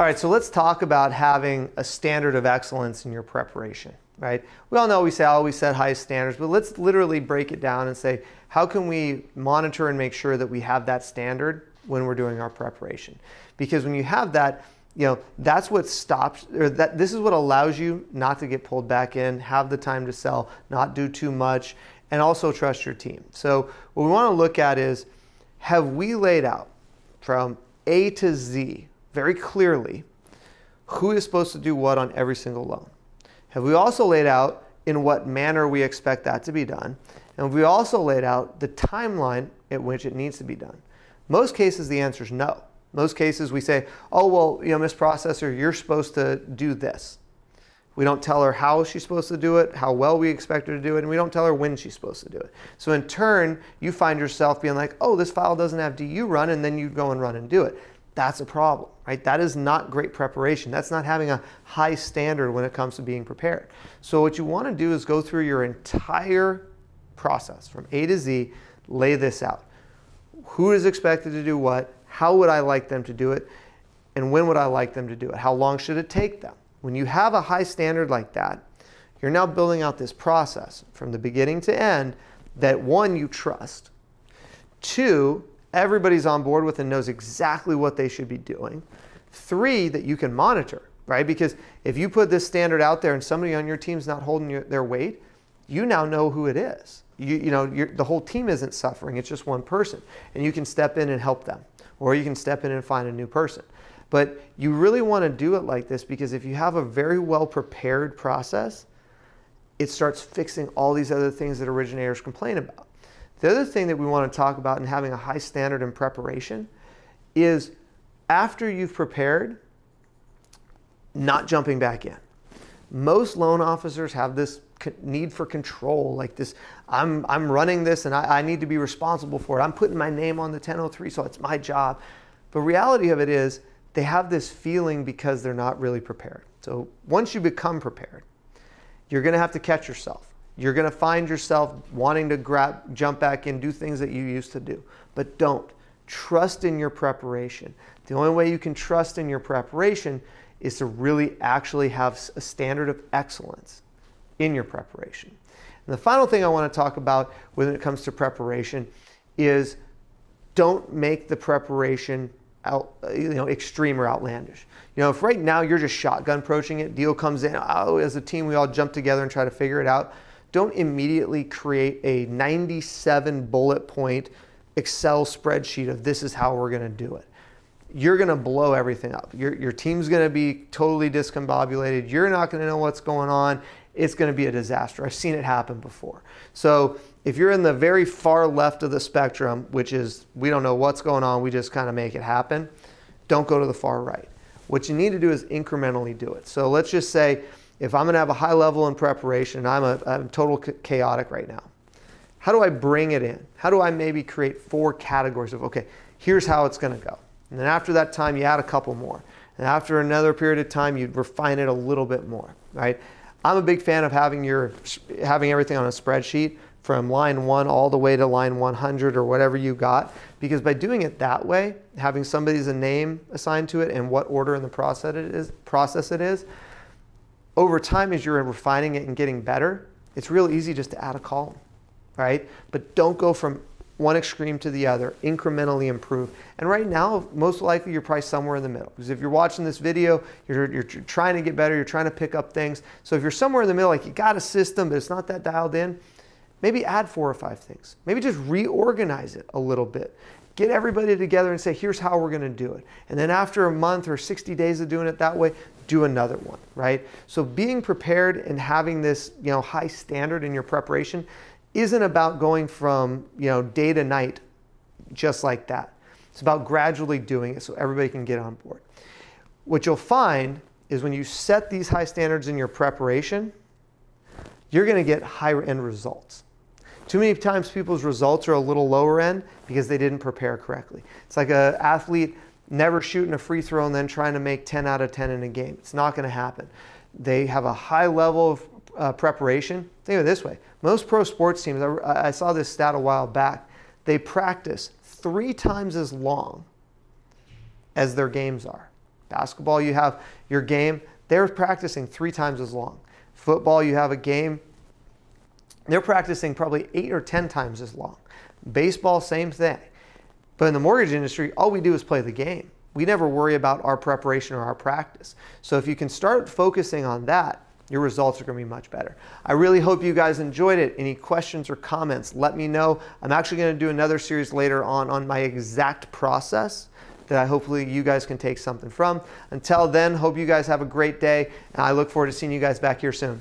All right, so let's talk about having a standard of excellence in your preparation, right? We all know we say, oh, we set high standards, but let's literally break it down and say, how can we monitor and make sure that we have that standard when we're doing our preparation? Because when you have that, that's what stops, this is what allows you not to get pulled back in, have the time to sell, not do too much, and also trust your team. So what we want to look at is, have we laid out from A to Z very clearly who is supposed to do what on every single loan? Have we also laid out in what manner we expect that to be done? And have we also laid out the timeline at which it needs to be done? Most cases, the answer is no. Most cases we say, oh, well, Miss Processor, you're supposed to do this. We don't tell her how she's supposed to do it, how well we expect her to do it, and we don't tell her when she's supposed to do it. So in turn, you find yourself being like, oh, this file doesn't have DU run, and then you go and run and do it. That's a problem, right? That is not great preparation. That's not having a high standard when it comes to being prepared. So what you want to do is go through your entire process from A to Z, lay this out. Who is expected to do what? How would I like them to do it? And when would I like them to do it? How long should it take them? When you have a high standard like that, you're now building out this process from the beginning to end that, one, you trust. Two, everybody's on board with and knows exactly what they should be doing. Three, that you can monitor, right? Because if you put this standard out there and somebody on your team's not holding their weight, you now know who it is. The whole team isn't suffering, it's just one person. And you can step in and help them, or you can step in and find a new person. But you really want to do it like this because if you have a very well prepared process, it starts fixing all these other things that originators complain about. The other thing that we want to talk about in having a high standard in preparation is after you've prepared, not jumping back in. Most loan officers have this need for control, like this, I'm running this and I need to be responsible for it. I'm putting my name on the 1003, so it's my job. But reality of it is, they have this feeling because they're not really prepared. So once you become prepared, you're going to have to catch yourself. You're going to find yourself wanting to jump back in, do things that you used to do. But don't. Trust in your preparation. The only way you can trust in your preparation is to really actually have a standard of excellence in your preparation. And the final thing I want to talk about when it comes to preparation is don't make the preparation extreme or outlandish. If right now you're just shotgun approaching it, deal comes in, as a team we all jump together and try to figure it out, don't immediately create a 97 bullet point Excel spreadsheet of this is how we're going to do it. You're going to blow everything up. Your team's going to be totally discombobulated. You're not going to know what's going on. It's going to be a disaster. I've seen it happen before. So if you're in the very far left of the spectrum, which is we don't know what's going on, we just kind of make it happen, don't go to the far right. What you need to do is incrementally do it. So let's just say if I'm going to have a high level in preparation and I'm total chaotic right now, how do I bring it in? How do I maybe create 4 categories of, okay, here's how it's going to go. And then after that time, you add a couple more. And after another period of time, you refine it a little bit more, right? I'm a big fan of having everything on a spreadsheet from line 1 all the way to line 100 or whatever you got, because by doing it that way, having somebody's name assigned to it and what order in the process it is, over time as you're refining it and getting better, it's real easy just to add a column, right? But don't go from one extreme to the other, incrementally improve. And right now, most likely you're probably somewhere in the middle. Because if you're watching this video, you're trying to get better, you're trying to pick up things. So if you're somewhere in the middle, like you got a system, but it's not that dialed in, maybe add 4 or 5 things. Maybe just reorganize it a little bit. Get everybody together and say, here's how we're going to do it. And then after a month or 60 days of doing it that way, do another one, right? So being prepared and having this, high standard in your preparation isn't about going from, day to night just like that. It's about gradually doing it so everybody can get on board. What you'll find is when you set these high standards in your preparation, you're going to get higher end results. Too many times people's results are a little lower end because they didn't prepare correctly. It's like an athlete never shooting a free throw and then trying to make 10 out of 10 in a game. It's not going to happen. They have a high level of preparation. Think of it this way. Most pro sports teams, I saw this stat a while back, they practice 3 times as long as their games are. Basketball, you have your game, they're practicing 3 times as long. Football, you have a game, they're practicing probably 8 or 10 times as long. Baseball, same thing. But in the mortgage industry, all we do is play the game. We never worry about our preparation or our practice. So if you can start focusing on that, your results are going to be much better. I really hope you guys enjoyed it. Any questions or comments, let me know. I'm actually going to do another series later on my exact process that hopefully you guys can take something from. Until then, hope you guys have a great day, and I look forward to seeing you guys back here soon.